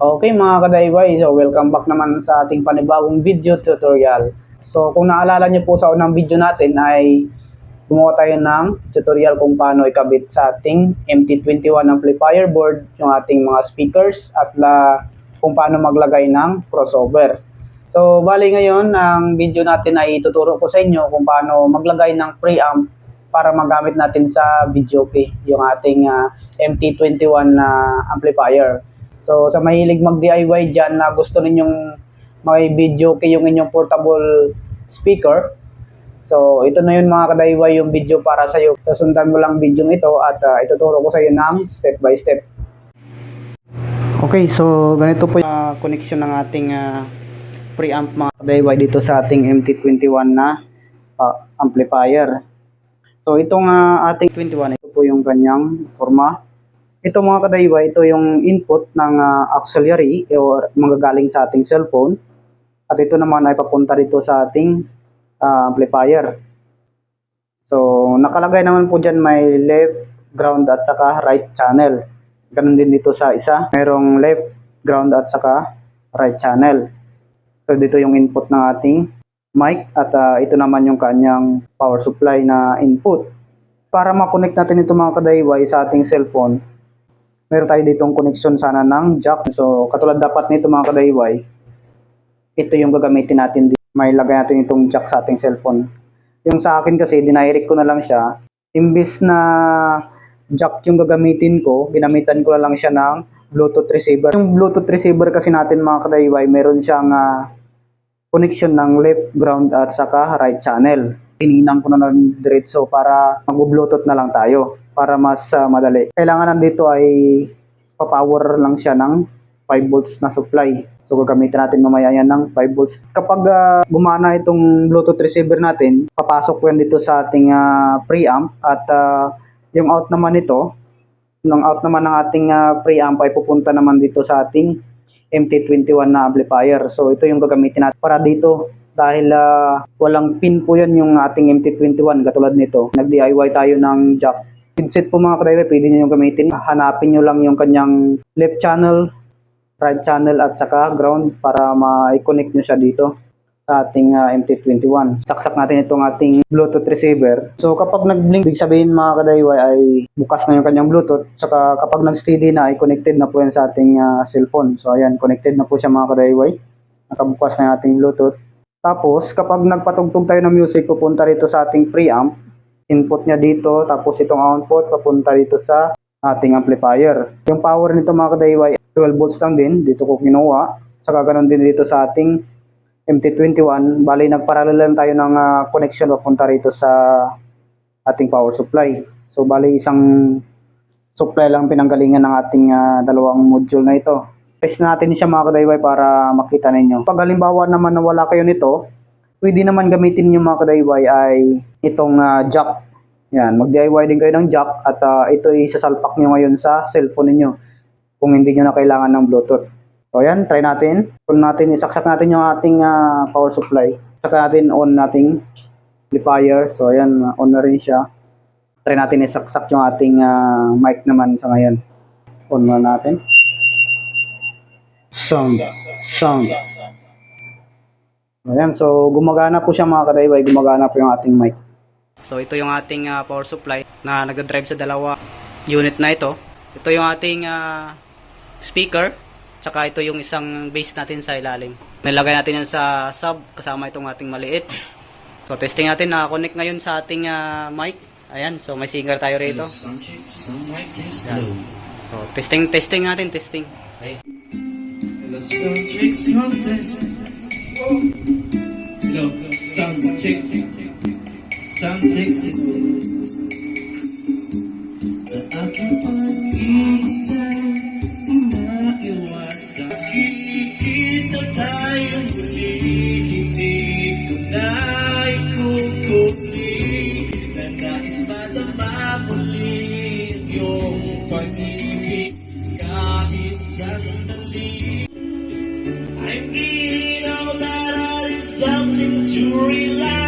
Okay mga kadayway, so welcome back naman sa ating panibagong video tutorial. So kung naalala niyo po sa unang video natin ay gumawa tayo ng tutorial kung paano ikabit sa ating MT21 amplifier board yung ating mga speakers at kung paano maglagay ng crossover. So bali ngayon ang video natin ay ituturo ko sa inyo kung paano maglagay ng preamp para magamit natin sa video key yung ating MT21 amplifier. So sa mahilig mag-DIY dyan na gusto ninyong may video kay yung inyong portable speaker. So ito na yun mga ka-DIY yung video para sa iyo. So sundan mo lang video ito at ituturo ko sa iyo ng step by step. Okay, so ganito po yung connection ng ating preamp mga ka-DIY dito sa ating MT21 na amplifier. So itong ating 21, ito po yung kanyang forma. Ito mga kadayway, ito yung input ng auxiliary or manggagaling sa ating cellphone. At ito naman ay papunta dito sa ating amplifier. So nakalagay naman po dyan may left, ground at saka right channel. Ganun din dito sa isa, merong left, ground at saka right channel. So dito yung input ng ating mic at ito naman yung kanyang power supply na input. Para ma-connect natin ito mga kadayway sa ating cellphone, meron tayo ditong connection sana ng jack. So, katulad dapat nito mga kadayway, ito yung gagamitin natin dito. May lagay natin itong jack sa ating cellphone. Yung sa akin kasi, dinirect ko na lang siya. Imbis na jack yung gagamitin ko, ginamitan ko na lang siya ng Bluetooth receiver. Yung Bluetooth receiver kasi natin mga kadayway, meron siyang connection ng left, ground at saka right channel. Tininang ko na lang diretso para mag-Bluetooth na lang tayo, para mas madali. Kailangan nandito ay pa-power lang siya ng 5 volts na supply. So gagamitin natin mamaya yan ng 5 volts. Kapag gumana itong Bluetooth receiver natin, papasok po yan dito sa ating preamp at yung out naman nito, ng out naman ng ating preamp ay pupunta naman dito sa ating MT21 na amplifier. So ito yung gagamitin natin para dito. Dahil walang pin po yan yung ating MT21 katulad nito. Nag-DIY tayo ng jack. Headset po mga kadaywa, pwede nyo yung gamitin. Hanapin nyo lang yung kanyang left channel, right channel at saka ground para ma-connect nyo siya dito sa ating MT21. Saksak natin itong ating Bluetooth receiver. So kapag nag-blink, ibig sabihin mga kadaywa ay bukas na yung kanyang Bluetooth. Saka kapag nag-steady na ay connected na po yan sa ating cellphone. So ayan, connected na po siya mga kadaywa. Nakabukas na yung ating Bluetooth. Tapos kapag nagpatugtog tayo ng music, pupunta rito sa ating preamp. Input niya dito, tapos itong output papunta dito sa ating amplifier. Yung power nito mga kadayway, 12 volts lang din, dito ko kinuha. Saka ganun din dito sa ating MT21. Bali nagparallel lang tayo ng connection papunta rito sa ating power supply. So bali isang supply lang pinanggalingan ng ating dalawang module na ito. Test natin siya mga kadayway para makita ninyo. Pag halimbawa naman na wala kayo nito, pwede naman gamitin nyo mga kadayway ay itong jack. Yan, mag-DIY din kayo ng jack at ito isasalpak nyo ngayon sa cellphone niyo kung hindi nyo na kailangan ng Bluetooth. So yan, try natin. Kung natin, isaksak natin yung ating power supply. Saka natin on nating amplifier. So yan, on na rin siya. Try natin isaksak yung ating mic naman sa ngayon. On na natin. Sound. Ayan, so gumagana po siya mga kadayway, gumagana po yung ating mic. So ito yung ating power supply na nag-drive sa dalawa unit na ito. Ito yung ating speaker, tsaka ito yung isang base natin sa ilalim. Nilagay natin yan sa sub kasama itong ating maliit. So testing natin, na-connect ngayon sa ating mic. Ayan, so may singer tayo rito. So testing natin. Hello, sound check. Sound check. Sa aking pag-iisa, inaiwasan. Kikita tayong muli, hindi ko na ikukuli. Na nais madama muli yung pag-ibig kahit sandali. I'm getting all that I something to rely